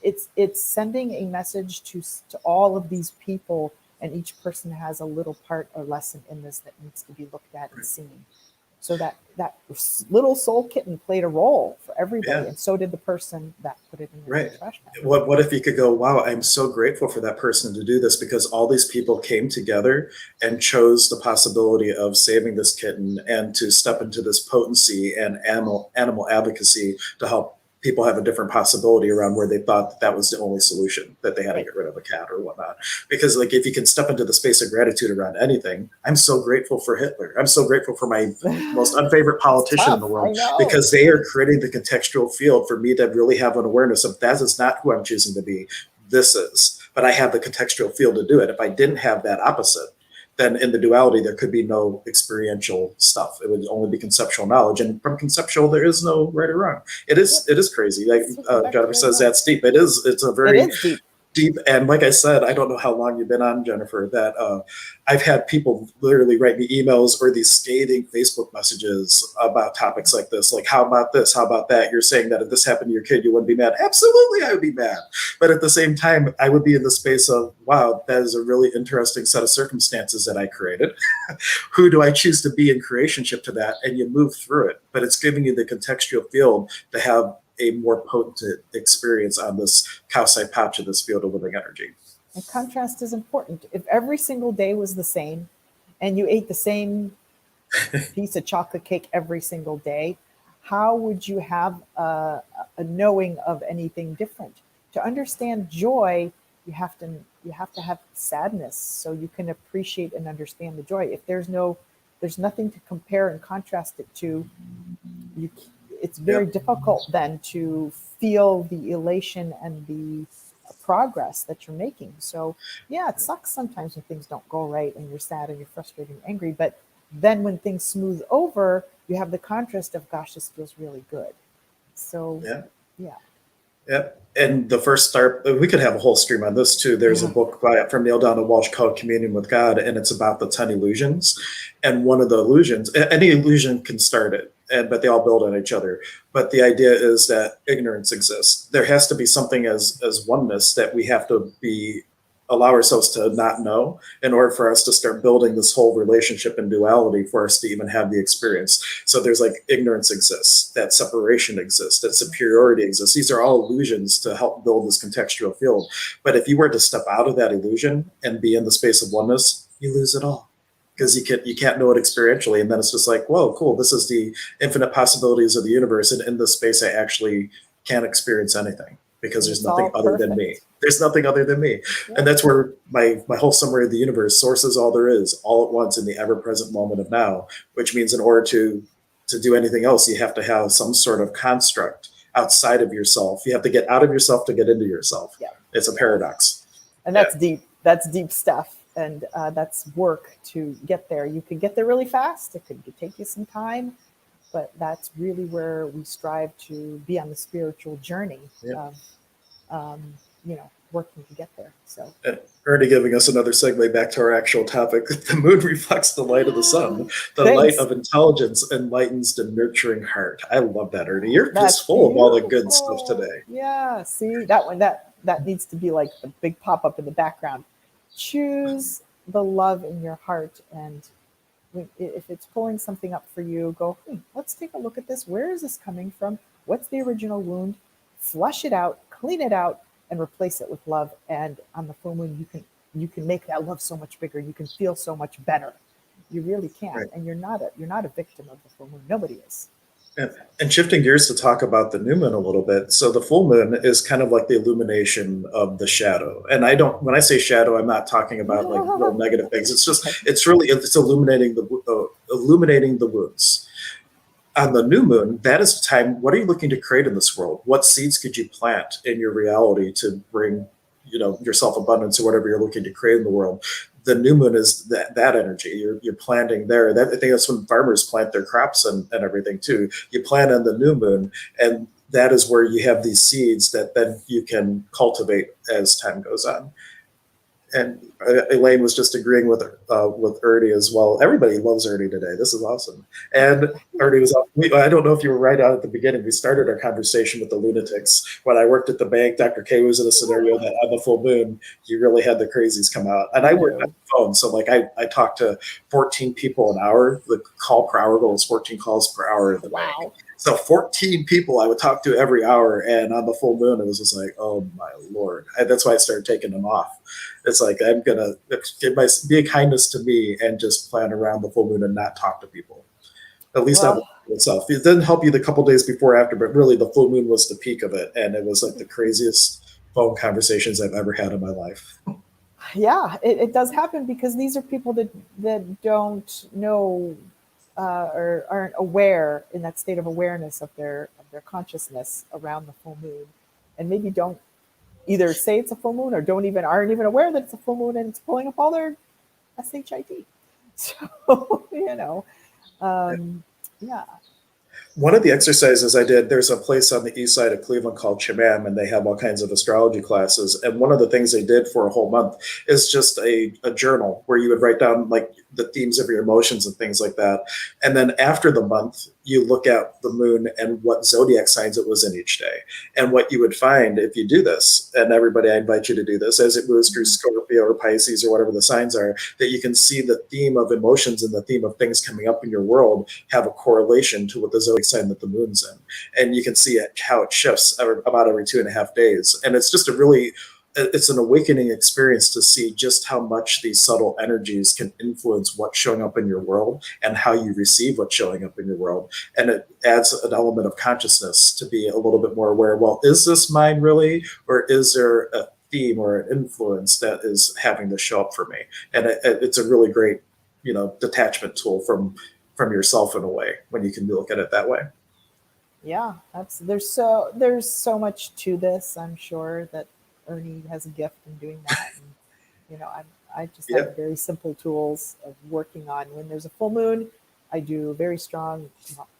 It's sending a message to all of these people, and each person has a little part or lesson in this that needs to be looked at and seen. So that little soul kitten played a role for everybody, and so did the person that put it in the trash can. What if you could go, wow, I'm so grateful for that person to do this, because all these people came together and chose the possibility of saving this kitten and to step into this potency and animal advocacy to help people have a different possibility around where they thought that was the only solution, that they had to get rid of a cat or whatnot. Because like, if you can step into the space of gratitude around anything, I'm so grateful for Hitler. I'm so grateful for my most unfavorite politician in the world, because they are creating the contextual field for me to really have an awareness of, that is not who I'm choosing to be. This is, but I have the contextual field to do it. If I didn't have that opposite, then in the duality, there could be no experiential stuff. It would only be conceptual knowledge. And from conceptual, there is no right or wrong. It is crazy. Like Jennifer says, that's deep. It's a very deep. And like I said, I don't know how long you've been on, Jennifer, that I've had people literally write me emails or these scathing Facebook messages about topics like this. Like, how about this? How about that? You're saying that if this happened to your kid, you wouldn't be mad. Absolutely, I would be mad. But at the same time, I would be in the space of, wow, that is a really interesting set of circumstances that I created. Who do I choose to be in creationship to that? And you move through it. But it's giving you the contextual field to have a more potent experience on this calcite patch of this field of living energy. And contrast is important. If every single day was the same and you ate the same piece of chocolate cake every single day, how would you have a knowing of anything different? To understand joy, you have to have sadness so you can appreciate and understand the joy. If there's nothing to compare and contrast it to, it's very difficult then to feel the elation and the progress that you're making. So yeah, it sucks sometimes when things don't go right and you're sad and you're frustrated and angry, but then when things smooth over, you have the contrast of, gosh, this feels really good. So yeah. And the first start, we could have a whole stream on this too. There's a book from Neil Donald Walsh called Communion with God, and it's about the 10 illusions. And one of the illusions, any illusion can start it, but they all build on each other. But the idea is that ignorance exists. There has to be something as oneness that we have to allow ourselves to not know in order for us to start building this whole relationship and duality for us to even have the experience. So there's like, ignorance exists, that separation exists, that superiority exists. These are all illusions to help build this contextual field. But if you were to step out of that illusion and be in the space of oneness, you lose it all. Because you can't know it experientially. And then it's just like, whoa, cool. This is the infinite possibilities of the universe. And in this space, I actually can't experience anything, because there's nothing other than me. There's nothing other than me. Yeah. And that's where my whole summary of the universe, source is all there is, all at once in the ever-present moment of now, which means in order to do anything else, you have to have some sort of construct outside of yourself. You have to get out of yourself to get into yourself. Yeah. It's a paradox. And that's deep. That's deep stuff. And that's work to get there. You can get there really fast. It could take you some time. But that's really where we strive to be on the spiritual journey of, working to get there. So, Already giving us another segue back to our actual topic. The moon reflects the light of the sun. The light Thanks. of intelligence enlightens the nurturing heart. I love that, Ernie. You're That's just full of all the good stuff beautiful. today. Yeah, see that one, that needs to be like the big pop up in the background. Choose the love in your heart, and if it's pulling something up for you, go, let's take a look at this. Where is this coming from? What's the original wound? Flush it out, clean it out, and replace it with love. And on the full moon, you can make that love so much bigger. You can feel so much better. You really can. Right. And you're not a victim of the full moon. Nobody is. And shifting gears to talk about the new moon a little bit. So the full moon is kind of like the illumination of the shadow. And when I say shadow, I'm not talking about like real negative things. It's illuminating the wounds. On the new moon, that is the time. What are you looking to create in this world? What seeds could you plant in your reality to bring, yourself abundance or whatever you're looking to create in the world? The new moon is that energy. You're planting there. I think that's when farmers plant their crops and everything too. You plant on the new moon, and that is where you have these seeds that then you can cultivate as time goes on. And Elaine was just agreeing with Ernie as well. Everybody loves Ernie today. This is awesome. And Ernie was I don't know if you were right out at the beginning. We started our conversation with the lunatics. When I worked at the bank, Dr. K was in a scenario that on the full moon, you really had the crazies come out. And I worked on the phone. So like I talked to 14 people an hour. The call per hour goal was 14 calls per hour in the bank. So 14 people I would talk to every hour, and on the full moon, it was just like, oh my Lord. That's why I started taking them off. It's like, I'm going to be a kindness to me and just plan around the full moon and not talk to people. At least on itself. It didn't help you the couple days before after, but really the full moon was the peak of it. And it was like the craziest phone conversations I've ever had in my life. Yeah, it does happen because these are people that don't know or aren't aware in that state of awareness of their consciousness around the full moon, and maybe don't either say it's a full moon or aren't even aware that it's a full moon and it's pulling up all their SHIT. So yeah. One of the exercises I did, there's a place on the east side of Cleveland called Shaman, and they have all kinds of astrology classes. And one of the things they did for a whole month is just a journal where you would write down like the themes of your emotions and things like that. And then after the month, you look at the moon and what zodiac signs it was in each day. And what you would find if you do this, and everybody, I invite you to do this, as it moves through Scorpio or Pisces or whatever the signs are, that you can see the theme of emotions and the theme of things coming up in your world have a correlation to what the zodiac sign that the moon's in. And you can see how it shifts about every 2.5 days. And it's just it's an awakening experience to see just how much these subtle energies can influence what's showing up in your world and how you receive what's showing up in your world. And it adds an element of consciousness to be a little bit more aware. Well, is this mine really? Or is there a theme or an influence that is having to show up for me? And it's a really great, detachment tool from yourself in a way when you can look at it that way. Yeah, there's so much to this. I'm sure that Ernie has a gift in doing that. And, I just have very simple tools of working on when there's a full moon. I do very strong,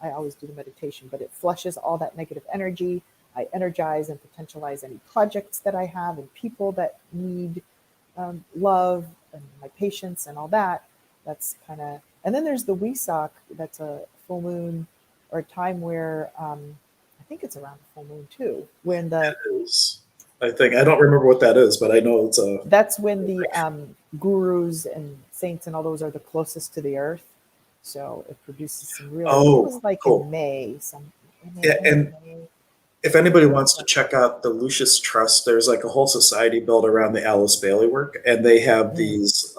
I always do the meditation, but it flushes all that negative energy. I energize and potentialize any projects that I have and people that need love and my patience and all that. That's kind of, and then there's the Wesak. That's a full moon or a time where I think it's around the full moon too. When it is. I don't remember what that is, but I know that's when the gurus and saints and all those are the closest to the earth. So it produces some real, it was like cool. In May. And if anybody wants to check out the Lucius Trust, there's like a whole society built around the Alice Bailey work. And they have these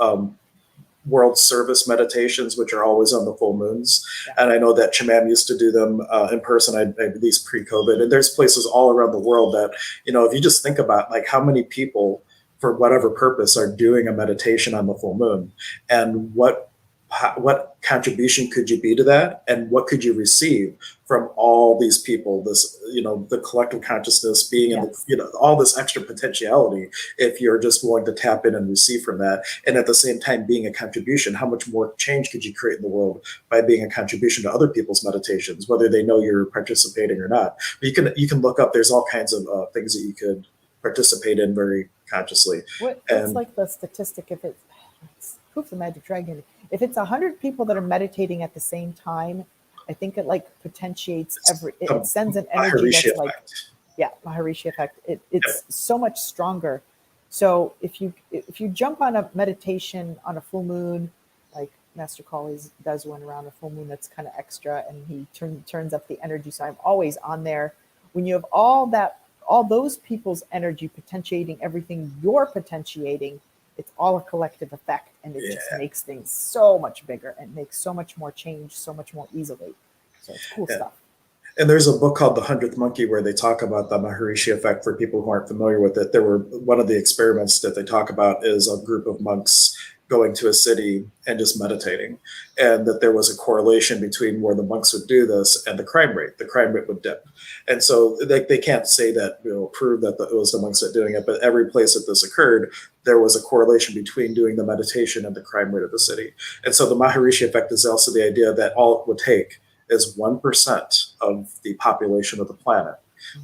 world service meditations, which are always on the full moons. Yeah. And I know that Shaman used to do them in person, at least pre-COVID. And there's places all around the world that, if you just think about like how many people for whatever purpose are doing a meditation on the full moon, and what contribution could you be to that, and what could you receive from all these people, this the collective consciousness being in all this extra potentiality, if you're just willing to tap in and receive from that, and at the same time being a contribution. How much more change could you create in the world by being a contribution to other people's meditations, whether they know you're participating or not? But you can look up, there's all kinds of things that you could participate in very Consciously. What's like the statistic? If it's Poof the Magic Dragon, if it's 100 people that are meditating at the same time, I think it like potentiates it sends an energy Maharishi that's effect. like, yeah, Maharishi Effect. It's so much stronger. So if you jump on a meditation on a full moon, like Master Kali does one around a full moon that's kind of extra, and he turns up the energy. So I'm always on there. When you have all those people's energy potentiating everything you're potentiating, it's all a collective effect, and it just makes things so much bigger and makes so much more change so much more easily. So it's cool stuff. And there's a book called The 100th Monkey where they talk about the Maharishi effect for people who aren't familiar with it. One of the experiments that they talk about is a group of monks going to a city and just meditating, and that there was a correlation between where the monks would do this and the crime rate. The crime rate would dip. And so they can't say that, prove that it was the monks that doing it, but every place that this occurred, there was a correlation between doing the meditation and the crime rate of the city. And so the Maharishi effect is also the idea that all it would take is 1% of the population of the planet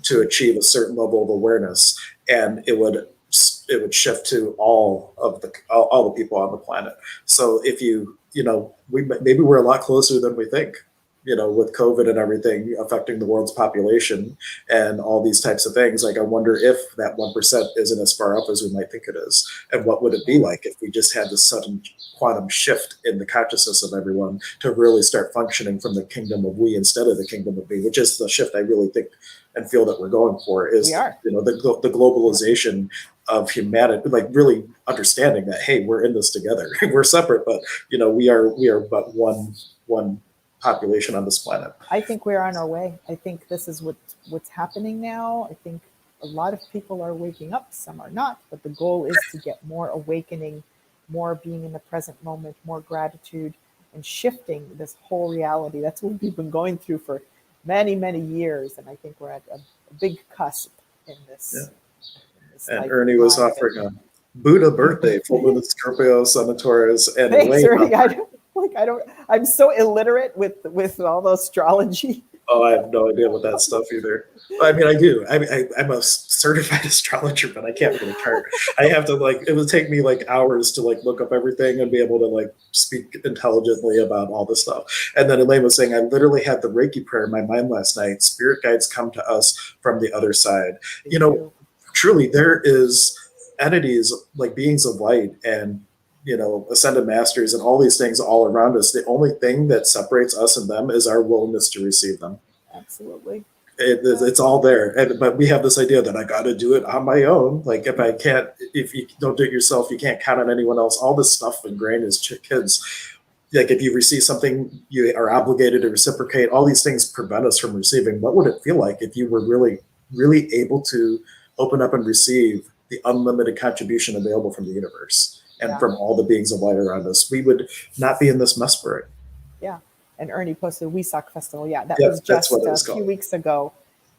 to achieve a certain level of awareness, and it would shift to all the people on the planet. So if maybe we're a lot closer than we think, with COVID and everything affecting the world's population and all these types of things. Like, I wonder if that 1% isn't as far up as we might think it is. And what would it be like if we just had this sudden quantum shift in the consciousness of everyone to really start functioning from the kingdom of we instead of the kingdom of me, which is the shift I really think and feel that we're going for, is the globalization of humanity, like really understanding that, hey, we're in this together. We're separate, but we are but one population on this planet. I think we're on our way. I think this is what's happening now. I think a lot of people are waking up, some are not, but the goal is to get more awakening, more being in the present moment, more gratitude, and shifting this whole reality. That's what we've been going through for many, many years, and I think we're at a big cusp in this. Yeah. And Ernie was offering a Buddha birthday, full moon of Scorpio, Sun of Taurus, and thanks, Ernie. I'm so illiterate with all the astrology. Oh, I have no idea what that stuff either. I mean, I do. I'm a certified astrologer, but I can't read a chart. I have to it would take me hours to look up everything and be able to speak intelligently about all this stuff. And then Elaine was saying, I literally had the Reiki prayer in my mind last night. Spirit guides come to us from the other side. Truly there is entities like beings of light and ascended masters and all these things all around us. The only thing that separates us and them is our willingness to receive them. Absolutely. It's all there. But we have this idea that I got to do it on my own. Like, if you don't do it yourself, you can't count on anyone else. All this stuff ingrained as kids. Like, if you receive something, you are obligated to reciprocate. All these things prevent us from receiving. What would it feel like if you were really, really able to open up and receive the unlimited contribution available from the universe and from all the beings of light around us? We would not be in this mess we're in. Yeah. And Ernie posted Wesak Festival. Yeah, that was just a few weeks ago.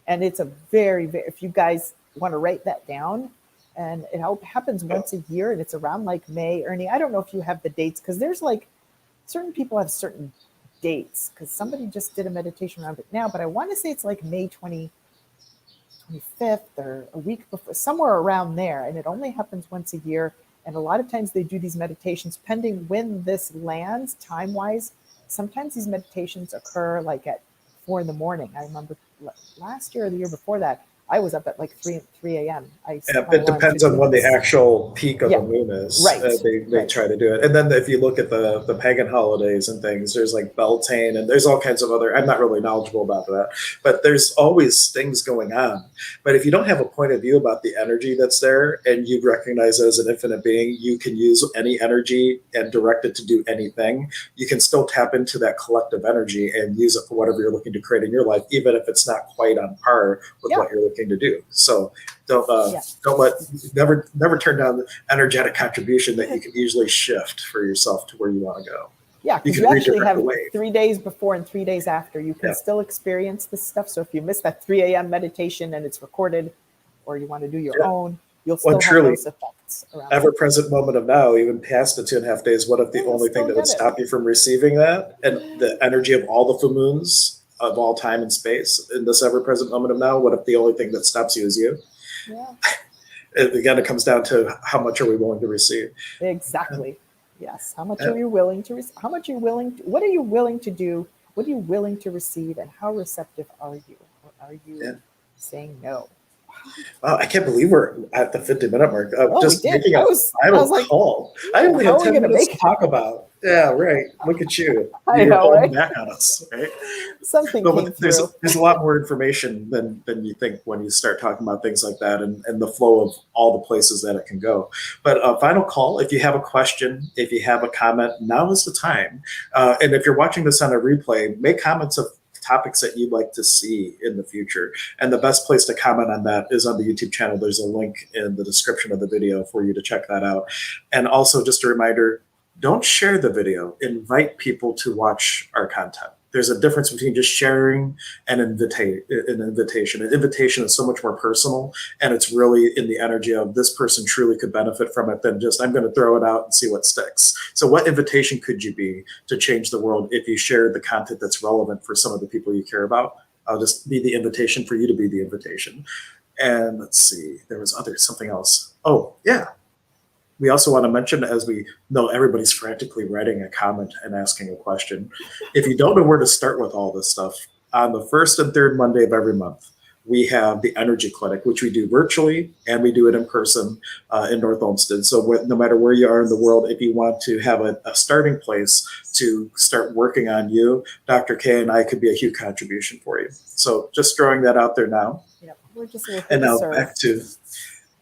And it's a very, very, if you guys want to write that down, and it happens once a year, and it's around May. Ernie, I don't know if you have the dates, because there's certain people have certain dates, because somebody just did a meditation around it now, but I want to say it's May 25th or a week before, somewhere around there. And it only happens once a year. And a lot of times they do these meditations pending when this lands time-wise. Sometimes these meditations occur at 4 a.m. I remember last year or the year before that, I was up at 3 a.m. It depends on when the actual peak of the moon is. Right. They try to do it. And then if you look at the pagan holidays and things, there's Beltane and there's all kinds of other, I'm not really knowledgeable about that, but there's always things going on. But if you don't have a point of view about the energy that's there and you recognize it as an infinite being, you can use any energy and direct it to do anything. You can still tap into that collective energy and use it for whatever you're looking to create in your life, even if it's not quite on par with what you're looking to do. So never turn down the energetic contribution that you can easily shift for yourself to where you want to go. Yeah, because you actually have 3 days before and 3 days after. You can still experience this stuff. So if you miss that 3 a.m. meditation and it's recorded, or you want to do your own, you'll still have those effects around. Ever-present moment of now, even past the 2.5 days, what if the only thing that would stop you from receiving that and the energy of all the full moons of all time and space in this ever-present moment of now, what if the only thing that stops you is you? Yeah. Again, it comes down to how much are we willing to receive. Exactly. Yes. How much are you willing to receive? How much are you willing to, what are you willing to do? What are you willing to receive? And how receptive are you? Or are you saying no? Wow, I can't believe we're at the 50-minute mark. Oh, we Just did. making a I final was like, call. I only how had are we 10 gonna minutes make to talk about. Yeah, right. Look at you. I You're know, holding right? back on us, right? Something came through. There's a lot more information than you think when you start talking about things like that, and the flow of all the places that it can go. But final call, if you have a question, if you have a comment, now is the time. And if you're watching this on a replay, make comments of topics that you'd like to see in the future. And the best place to comment on that is on the YouTube channel. There's a link in the description of the video for you to check that out. And also just a reminder, don't share the video, invite people to watch our content. There's a difference between just sharing and an invitation. An invitation is so much more personal, and it's really in the energy of this person truly could benefit from it than just I'm going to throw it out and see what sticks. So what invitation could you be to change the world if you shared the content that's relevant for some of the people you care about? I'll just be the invitation for you to be the invitation. And let's see, there was something else. Oh, yeah. We also want to mention, as we know everybody's frantically writing a comment and asking a question, if you don't know where to start with all this stuff, on the first and third Monday of every month, we have the Energy Clinic, which we do virtually, and we do it in person in North Olmsted. So no matter where you are in the world, if you want to have a starting place to start working on you, Dr. K and I could be a huge contribution for you. So just throwing that out there now. Yep, we're just looking and now to serve. back to...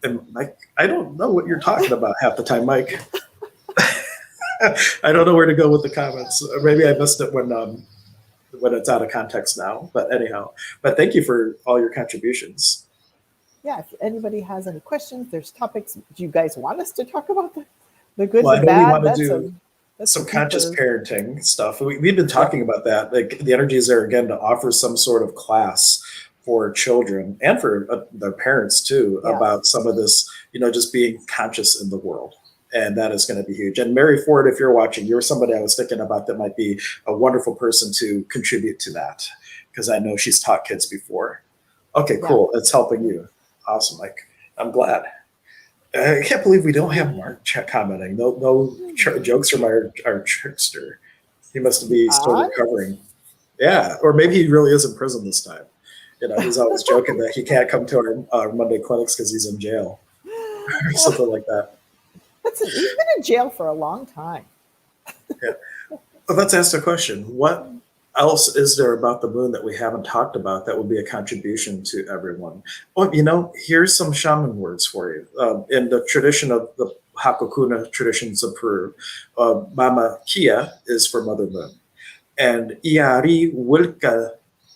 And Mike, I don't know what you're talking about half the time, Mike. I don't know where to go with the comments. Maybe I missed it when it's out of context now. But anyhow, thank you for all your contributions. Yeah, if anybody has any questions, there's topics. Do you guys want us to talk about the good Well, and I know we bad? want to do some conscious parenting stuff. We've been talking about that. Like the energy is there again to offer some sort of class for children and for their parents too, about some of this, just being conscious in the world. And that is going to be huge. And Mary Ford, if you're watching, you're somebody I was thinking about that might be a wonderful person to contribute to that, because I know she's taught kids before. Okay, cool. It's helping you. Awesome, Mike. I'm glad. I can't believe we don't have Mark commenting. No jokes from our trickster. He must be still recovering. Yeah, or maybe he really is in prison this time. He's always joking that he can't come to our Monday clinics because he's in jail or something like that. He's been in jail for a long time. Yeah. But let's ask the question. What else is there about the moon that we haven't talked about that would be a contribution to everyone? Well, here's some shaman words for you. In the tradition of the Hakokuna traditions of Peru, Mama Kia is for Mother Moon. And Iari Wilka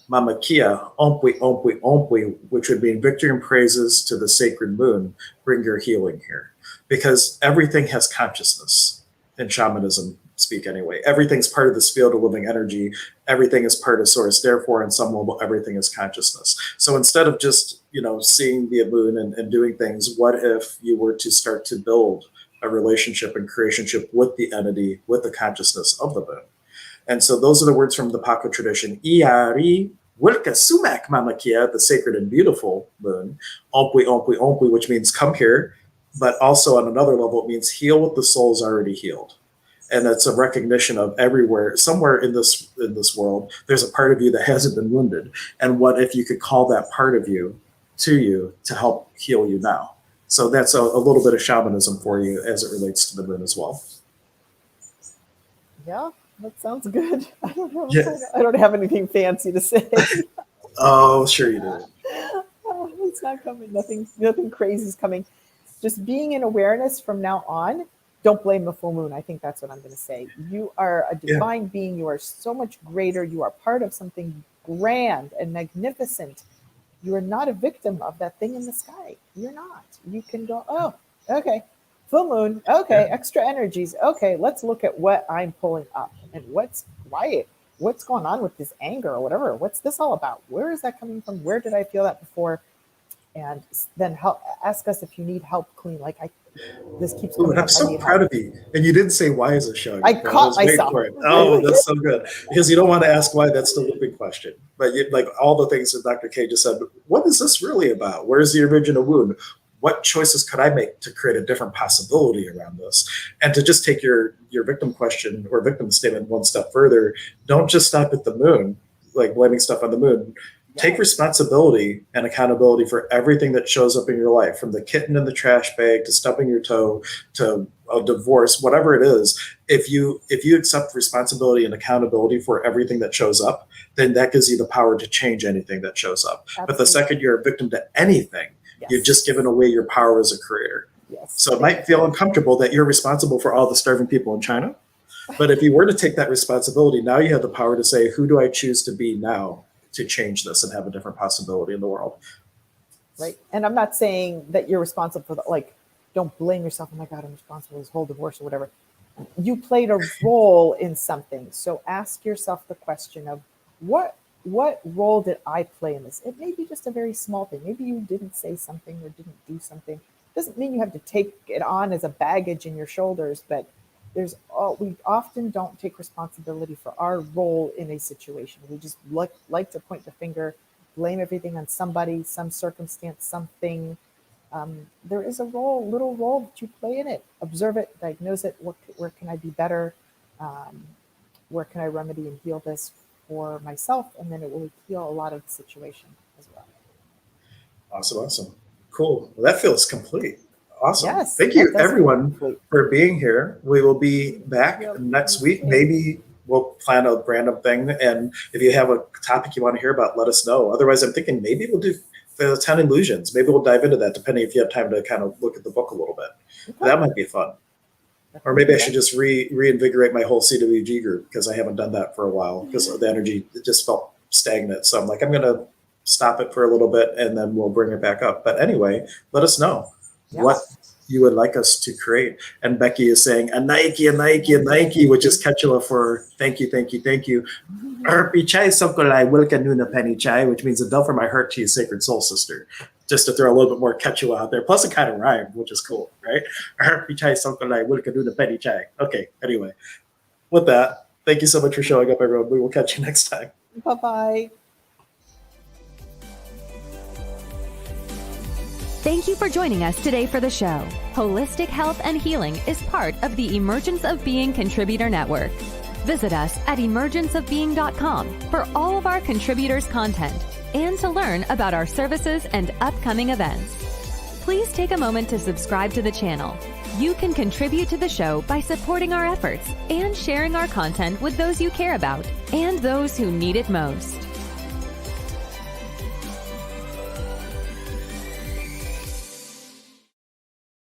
Mama Kia, Ompwe, Ompwe, Ompwe, which would mean victory and praises to the sacred moon, bring your healing here. Because everything has consciousness in shamanism speak anyway. Everything's part of this field of living energy. Everything is part of source. Therefore, on some level, everything is consciousness. So instead of just, seeing the moon and doing things, what if you were to start to build a relationship and creationship with the entity, with the consciousness of the moon? And so those are the words from the Paco tradition. Iari Wilka Sumak Mamakia, the sacred and beautiful moon. Ompwe, Ompwe, Ompwe, which means come here. But also on another level, it means heal what the soul's already healed. And that's a recognition of everywhere, somewhere in this world, there's a part of you that hasn't been wounded. And what if you could call that part of you to help heal you now? So that's a little bit of shamanism for you as it relates to the moon as well. Yeah. That sounds good. I don't know. Yeah. I don't have anything fancy to say. Oh, sure you do. It's not coming. Nothing crazy is coming. Just being in awareness from now on. Don't blame the full moon. I think that's what I'm going to say. You are a divine being. You are so much greater. You are part of something grand and magnificent. You are not a victim of that thing in the sky. You're not. You can go, oh, okay. Full moon, okay, extra energies. Okay, let's look at what I'm pulling up and what's going on with this anger or whatever. What's this all about? Where is that coming from? Where did I feel that before? And then ask us if you need help clean. This keeps coming. Ooh, I'm so proud of you. And you didn't say why is it showing. I caught myself. Oh, that's so good. Because you don't want to ask why. That's the looping question. But like all the things that Dr. K just said, what is this really about? Where's the original wound? what choices could I make to create a different possibility around this? And to just take your victim question or victim statement one step further, don't just stop at the moon, like blaming stuff on the moon. Take responsibility and accountability for everything that shows up in your life, from the kitten in the trash bag to stubbing your toe to a divorce, whatever it is. If you accept responsibility and accountability for everything that shows up, then that gives you the power to change anything that shows up. Absolutely. But the second you're a victim to anything, you've just given away your power as a creator. So it might feel uncomfortable that you're responsible for all the starving people in China. But if you were to take that responsibility, now you have the power to say, who do I choose to be now to change this and have a different possibility in the world? Right. And I'm not saying that you're responsible for that. Like, don't blame yourself. Oh my God, I'm responsible for this whole divorce or whatever. You played a role in something. So ask yourself the question of what role did I play in this? It may be just a very small thing. Maybe you didn't say something or didn't do something. Doesn't mean you have to take it on as a baggage in your shoulders, but we often don't take responsibility for our role in a situation. We just like to point the finger, blame everything on somebody, some circumstance, something. There is a little role that you play in it. Observe it, diagnose it. Where can I be better? Where can I remedy and heal this for myself? And then it will heal a lot of the situation as well. Awesome. Cool. Well, that feels complete. Awesome. Yes, thank you, everyone, for being here. We will be back next week. Maybe we'll plan a random thing. And if you have a topic you want to hear about, let us know. Otherwise, I'm thinking maybe we'll do the 10 illusions. Maybe we'll dive into that, depending if you have time to kind of look at the book a little bit. Okay. That might be fun. Or maybe I should just reinvigorate my whole CWG group, because I haven't done that for a while because the energy just felt stagnant. So I'm like, I'm going to stop it for a little bit and then we'll bring it back up. But anyway, let us know what you would like us to create. And Becky is saying a Nike, which is Quechua for thank you. Erpi chai sokolai wilka nuna penny chai, which means a dove for my heart to you, sacred soul sister. Just to throw a little bit more Quechua out there. Plus it kind of rhymed, which is cool, right? Erpi chai sokolai wilka nuna penny chai. Okay, anyway, with that, thank you so much for showing up, everyone. We will catch you next time. Bye-bye. Thank you for joining us today for the show. Holistic Health and Healing is part of the Emergence of Being Contributor Network. Visit us at emergenceofbeing.com for all of our contributors' content and to learn about our services and upcoming events. Please take a moment to subscribe to the channel. You can contribute to the show by supporting our efforts and sharing our content with those you care about and those who need it most.